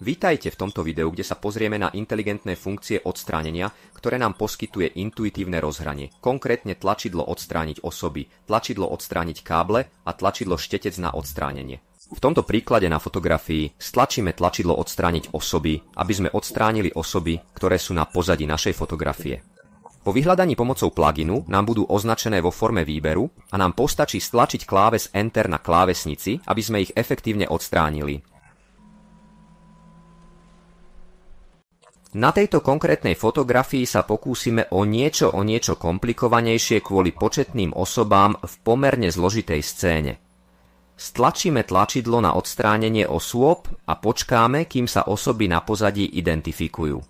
Vítajte v tomto videu, kde sa pozrieme na inteligentné funkcie odstránenia, ktoré nám poskytuje intuitívne rozhranie. Konkrétne tlačidlo odstrániť osoby, tlačidlo odstrániť káble a tlačidlo štetec na odstránenie. V tomto príklade na fotografii stlačíme tlačidlo odstrániť osoby, aby sme odstránili osoby, ktoré sú na pozadí našej fotografie. Po vyhľadaní pomocou pluginu nám budú označené vo forme výberu a nám postačí stlačiť kláves Enter na klávesnici, aby sme ich efektívne odstránili. Na tejto konkrétnej fotografii sa pokúsime o niečo komplikovanejšie kvôli početným osobám v pomerne zložitej scéne. Stlačíme tlačidlo na odstránenie osôb a počkáme, kým sa osoby na pozadí identifikujú.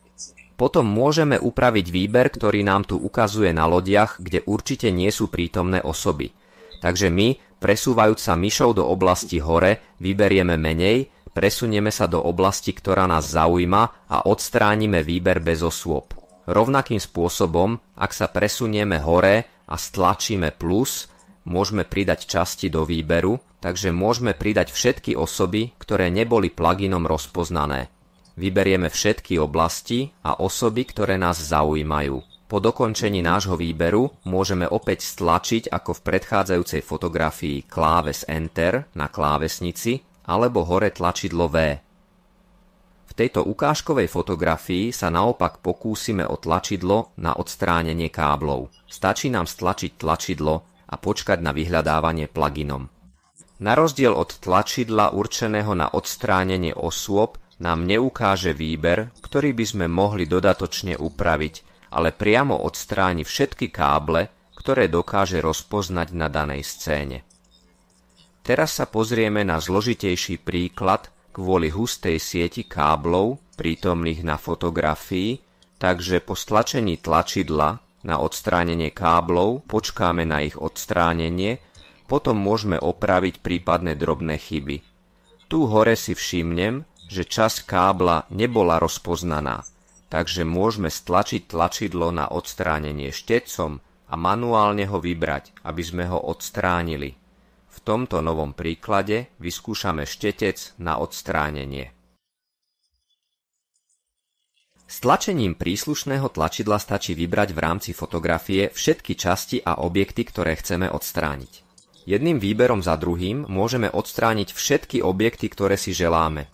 Potom môžeme upraviť výber, ktorý nám tu ukazuje na lodiach, kde určite nie sú prítomné osoby. Takže my, presúvajúc sa myšou do oblasti hore, vyberieme menej, presunieme sa do oblasti, ktorá nás zaujíma a odstránime výber bez osôb. Rovnakým spôsobom, ak sa presunieme hore a stlačíme plus, môžeme pridať časti do výberu, takže môžeme pridať všetky osoby, ktoré neboli pluginom rozpoznané. Vyberieme všetky oblasti a osoby, ktoré nás zaujímajú. Po dokončení nášho výberu môžeme opäť stlačiť ako v predchádzajúcej fotografii kláves Enter na klávesnici alebo hore tlačidlo V. V tejto ukážkovej fotografii sa naopak pokúsime o tlačidlo na odstránenie káblov. Stačí nám stlačiť tlačidlo a počkať na vyhľadávanie pluginom. Na rozdiel od tlačidla určeného na odstránenie osôb nám neukáže výber, ktorý by sme mohli dodatočne upraviť, ale priamo odstráni všetky káble, ktoré dokáže rozpoznať na danej scéne. Teraz sa pozrieme na zložitejší príklad kvôli hustej sieti káblov prítomných na fotografii, takže po stlačení tlačidla na odstránenie káblov počkáme na ich odstránenie, potom môžeme opraviť prípadné drobné chyby. Tu hore si všimnem, že časť kábla nebola rozpoznaná, takže môžeme stlačiť tlačidlo na odstránenie štetcom a manuálne ho vybrať, aby sme ho odstránili. V tomto novom príklade vyskúšame štetec na odstránenie. Stlačením príslušného tlačidla stačí vybrať v rámci fotografie všetky časti a objekty, ktoré chceme odstrániť. Jedným výberom za druhým môžeme odstrániť všetky objekty, ktoré si želáme.